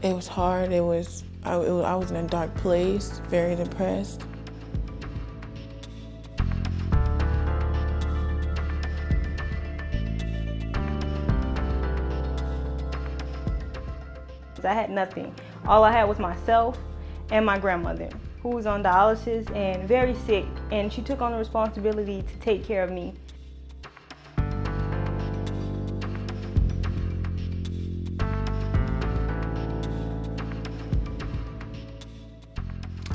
It was hard. I was in a dark place, very depressed. I had nothing. All I had was myself and my grandmother, who was on dialysis and very sick, and she took on the responsibility to take care of me.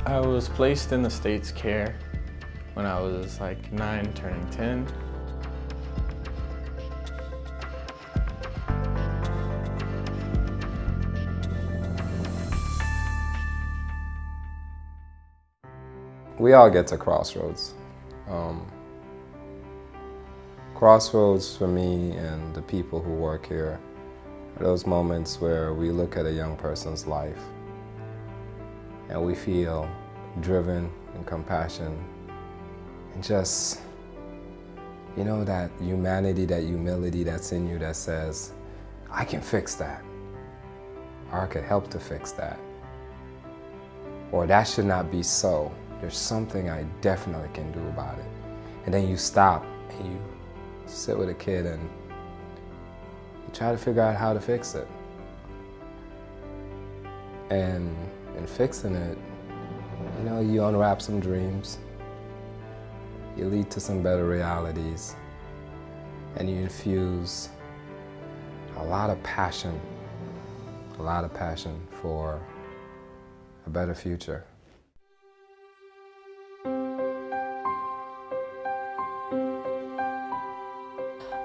I was placed in the state's care when I was like 9, turning 10. We all get to crossroads. Crossroads for me and the people who work here are those moments where we look at a young person's life and we feel driven and compassion and just, you know, that humanity, that humility that's in you that says, I can fix that, or I could help to fix that, or that should not be so. There's something I definitely can do about it. And then you stop and you sit with a kid and you try to figure out how to fix it. And in fixing it, you know, you unwrap some dreams, you lead to some better realities, and you infuse a lot of passion for a better future.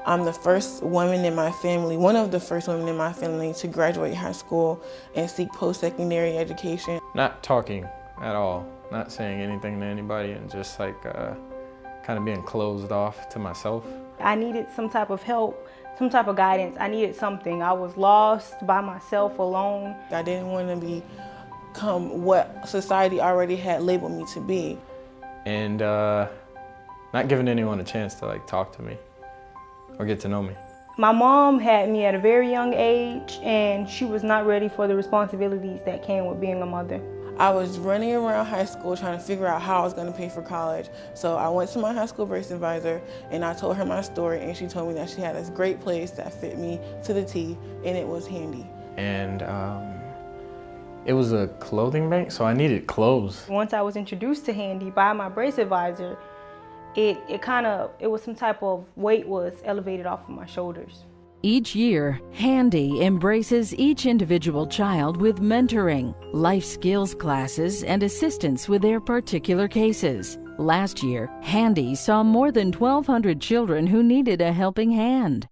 I'm the first woman in my family, one of the first women in my family to graduate high school and seek post-secondary education. Not talking at all, not saying anything to anybody, and just like kind of being closed off to myself. I needed some type of help, some type of guidance. I needed something. I was lost by myself, alone. I didn't want to become what society already had labeled me to be. And not giving anyone a chance to like talk to me or get to know me. My mom had me at a very young age, and she was not ready for the responsibilities that came with being a mother. I was running around high school trying to figure out how I was going to pay for college. So I went to my high school birth advisor and I told her my story, and she told me that she had this great place that fit me to the T, and it was Handy. And it was a clothing bank, so I needed clothes. Once I was introduced to Handy by my birth advisor, it was some type of weight was elevated off of my shoulders. Each year, Handy embraces each individual child with mentoring, life skills classes, and assistance with their particular cases. Last year, Handy saw more than 1,200 children who needed a helping hand.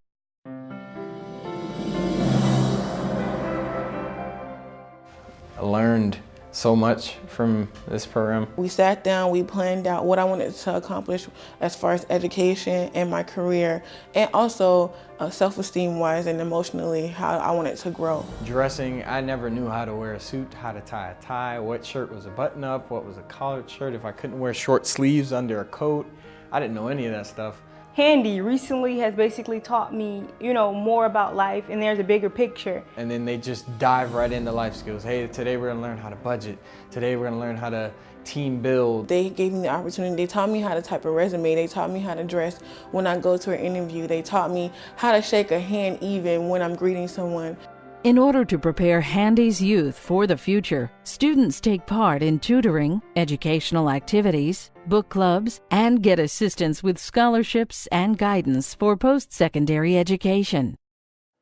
I learned so much from this program. We sat down, we planned out what I wanted to accomplish as far as education and my career, and also self-esteem wise and emotionally, how I wanted to grow. Dressing, I never knew how to wear a suit, how to tie a tie, what shirt was a button-up, what was a collared shirt, if I couldn't wear short sleeves under a coat. I didn't know any of that stuff. Handy recently has basically taught me, more about life, and there's a bigger picture. And then they just dive right into life skills. Hey, today we're gonna learn how to budget. Today we're gonna learn how to team build. They gave me the opportunity. They taught me how to type a resume. They taught me how to dress when I go to an interview. They taught me how to shake a hand even when I'm greeting someone. In order to prepare Handy's youth for the future, students take part in tutoring, educational activities, book clubs, and get assistance with scholarships and guidance for post-secondary education.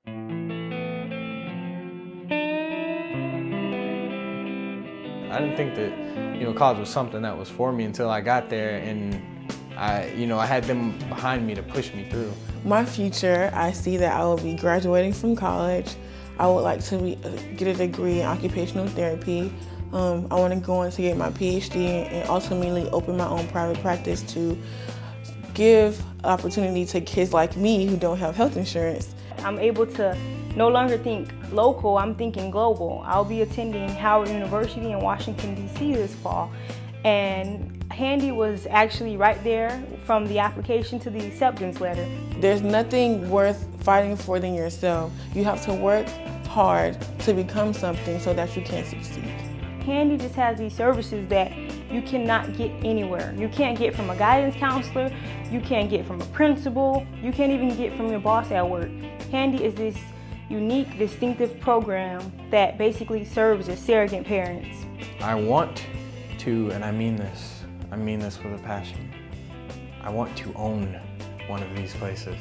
I didn't think that, college was something that was for me until I got there, and I had them behind me to push me through. My future, I see that I will be graduating from college. I would like to get a degree in occupational therapy. I want to go on to get my PhD and ultimately open my own private practice to give opportunity to kids like me who don't have health insurance. I'm able to no longer think local, I'm thinking global. I'll be attending Howard University in Washington, D.C. this fall. And Handy was actually right there from the application to the acceptance letter. There's nothing worth fighting for than yourself. You have to work hard to become something so that you can succeed. Handy just has these services that you cannot get anywhere. You can't get from a guidance counselor, you can't get from a principal, you can't even get from your boss at work. Handy is this unique, distinctive program that basically serves as surrogate parents. I want to, and I mean this with a passion, I want to own one of these places.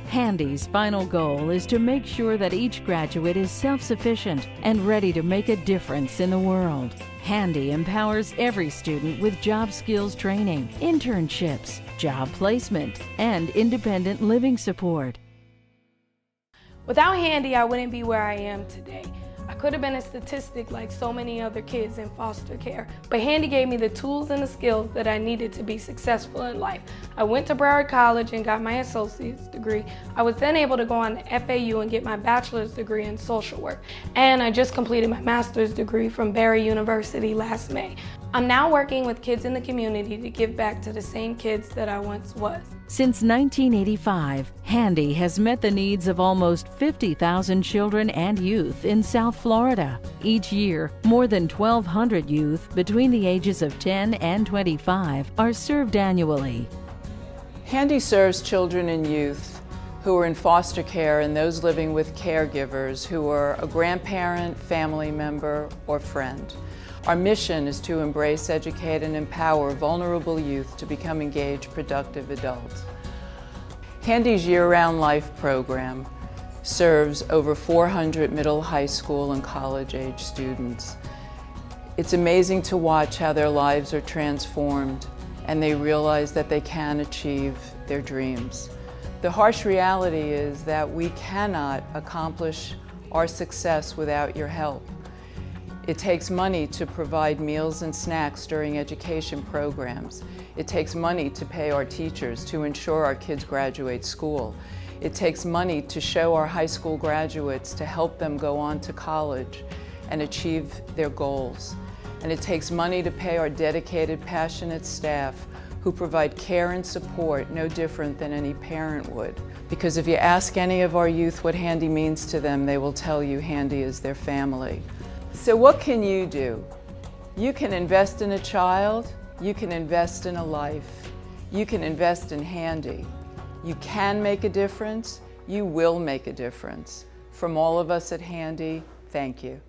Handy's final goal is to make sure that each graduate is self-sufficient and ready to make a difference in the world. Handy empowers every student with job skills training, internships, job placement, and independent living support. Without Handy, I wouldn't be where I am today. I could have been a statistic like so many other kids in foster care, but Handy gave me the tools and the skills that I needed to be successful in life. I went to Broward College and got my associate's degree. I was then able to go on to FAU and get my bachelor's degree in social work. And I just completed my master's degree from Barry University last May. I'm now working with kids in the community to give back to the same kids that I once was. Since 1985, Handy has met the needs of almost 50,000 children and youth in South Florida. Each year, more than 1,200 youth between the ages of 10 and 25 are served annually. Handy serves children and youth who are in foster care and those living with caregivers who are a grandparent, family member, or friend. Our mission is to embrace, educate, and empower vulnerable youth to become engaged, productive adults. Handy's Year-Round Life program serves over 400 middle, high school, and college-age students. It's amazing to watch how their lives are transformed and they realize that they can achieve their dreams. The harsh reality is that we cannot accomplish our success without your help. It takes money to provide meals and snacks during education programs. It takes money to pay our teachers to ensure our kids graduate school. It takes money to show our high school graduates to help them go on to college and achieve their goals. And it takes money to pay our dedicated, passionate staff who provide care and support no different than any parent would. Because if you ask any of our youth what Handy means to them, they will tell you Handy is their family. So what can you do? You can invest in a child, you can invest in a life, you can invest in Handy. You can make a difference, you will make a difference. From all of us at Handy, thank you.